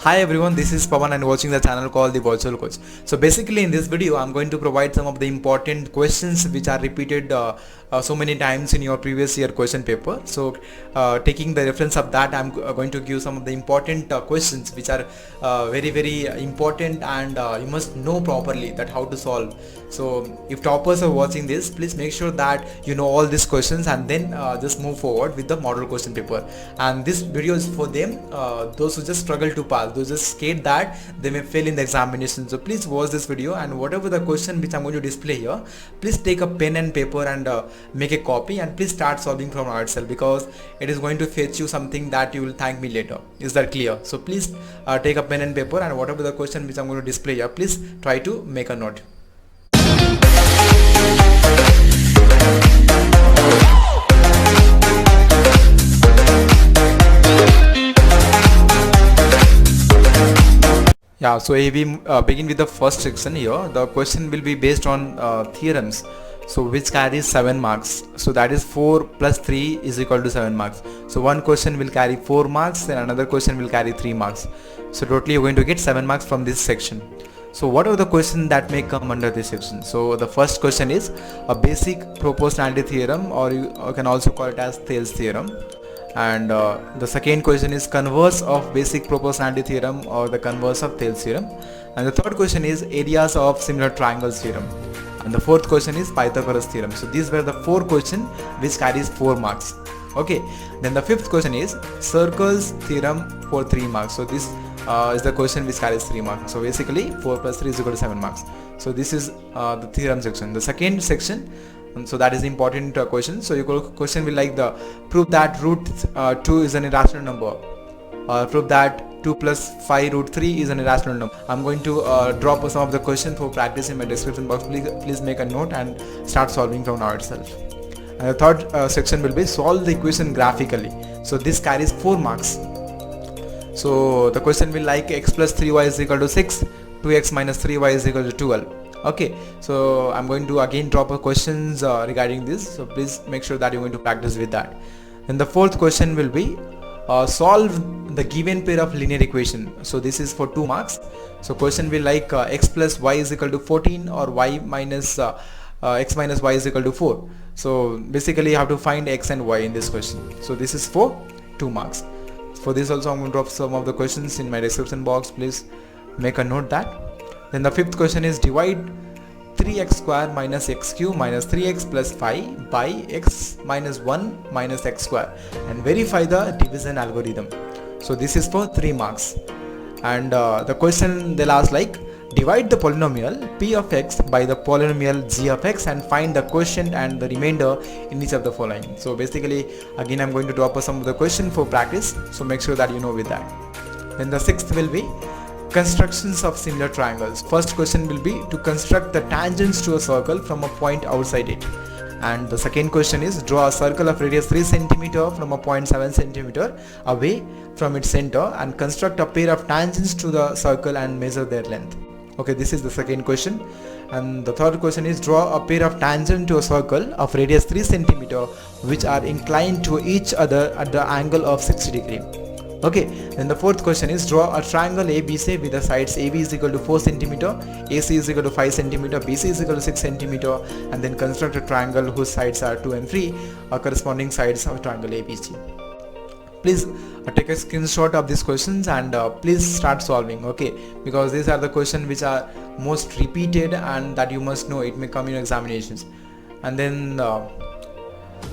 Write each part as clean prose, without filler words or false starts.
Hi everyone, this is Pawan and watching the channel called The Virtual Coach. So basically in this video I'm going to provide some of the important questions which are repeated so many times in your previous year question paper. So taking the reference of that, I'm going to give some of the important questions which are very important, and you must know properly that how to solve. So if toppers are watching this, please make sure that you know all these questions and then just move forward with the model question paper. And this video is for them, those who just struggle to pass, those just scared that they may fail in the examination. So please watch this video, and whatever the question which I'm going to display here, please take a pen and paper and make a copy, and please start solving from now itself, because it is going to fetch you something that you will thank me later. Is that clear? So please take a pen and paper, and whatever the question which I'm going to display here, please try to make a note. Yeah, so if we begin with the first section here, the question will be based on theorems, so which carries 7 marks. So that is 4 plus 3 is equal to 7 marks. So one question will carry 4 marks and another question will carry 3 marks. So totally you're going to get 7 marks from this section. So what are the questions that may come under this section? So the first question is a basic proportionality theorem, or you can also call it as Thales theorem. And the second question is converse of basic proportionality theorem, or the converse of Thales theorem. And the third question is areas of similar triangles theorem. And the fourth question is Pythagoras theorem. So these were the 4 questions which carries 4 marks. Okay, then the fifth question is circles theorem for 3 marks. So this is the question which carries 3 marks. So basically 4 plus 3 is equal to 7 marks. So this is the theorem section. The second section, so that is the important question. So your question will like the prove that root 2 is an irrational number, or prove that 2 plus 5 root 3 is an irrational number. I'm going to drop some of the questions for practice in my description box. Please make a note and start solving from now itself. And the third section will be solve the equation graphically. So this carries 4 marks. So the question will like x plus 3y is equal to 6, 2x minus 3y is equal to 12. Okay, so I'm going to again drop a questions regarding this, so please make sure that you're going to practice with that. Then the fourth question will be solve the given pair of linear equation. So this is for 2 marks. So question will like x plus y is equal to 14, or y minus x minus y is equal to 4. So basically you have to find x and y in this question. So this is for 2 marks. For this also I'm going to drop some of the questions in my description box. Please make a note that. Then the fifth question is divide 3x square minus x cube minus 3x plus 5 by x minus 1 minus x square, and verify the division algorithm. So this is for 3 marks. And the question they'll ask like divide the polynomial p of x by the polynomial g of x and find the quotient and the remainder in each of the following. So basically again I'm going to drop some of the question for practice, so make sure that you know with that. Then the sixth will be constructions of similar triangles. First question will be to construct the tangents to a circle from a point outside it. And the second question is draw a circle of radius 3 cm from a point 7 cm away from its center and construct a pair of tangents to the circle and measure their length. Okay, this is the second question. And the third question is draw a pair of tangents to a circle of radius 3 cm which are inclined to each other at the angle of 60 degrees. Okay, then the fourth question is draw a triangle ABC with the sides AB is equal to 4 cm, AC is equal to 5 cm, BC is equal to 6 cm, and then construct a triangle whose sides are 2 and 3 are corresponding sides of triangle ABC. Please take a screenshot of these questions and please start solving, okay, because these are the questions which are most repeated and that you must know. It may come in examinations. And then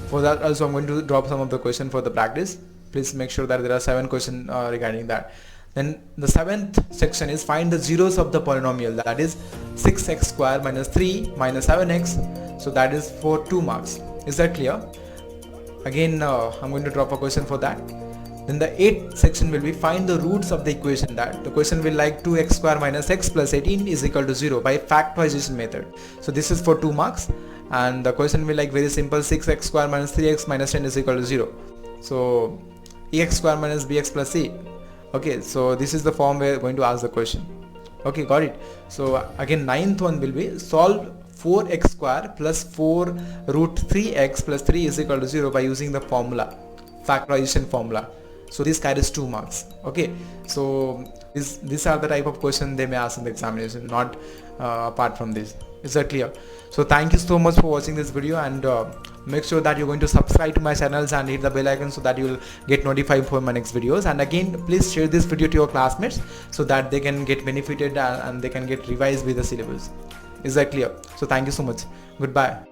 for that also I'm going to drop some of the questions for the practice. Please make sure that there are 7 questions regarding that. Then the 7th section is find the zeros of the polynomial, that is 6x square minus 3 minus 7x. So that is for 2 marks. Is that clear? Again I'm going to drop a question for that. Then the 8th section will be find the roots of the equation. That the question will like 2x square minus x plus 18 is equal to 0 by factorization method. So this is for 2 marks. And the question will like very simple, 6x square minus 3x minus 10 is equal to 0. So ex square minus bx plus c. Okay, so this is the form we're going to ask the question. Okay, got it. So again 9th one will be solve 4x square plus 4 root 3x plus 3 is equal to 0 by using the formula, factorization formula. So this carries 2 marks. Okay, so These are the type of question they may ask in the examination, not apart from this. Is that clear? So thank you so much for watching this video, and make sure that you're going to subscribe to my channels and hit the bell icon so that you'll get notified for my next videos. And again, please share this video to your classmates so that they can get benefited and they can get revised with the syllabus. Is that clear? So thank you so much. Goodbye.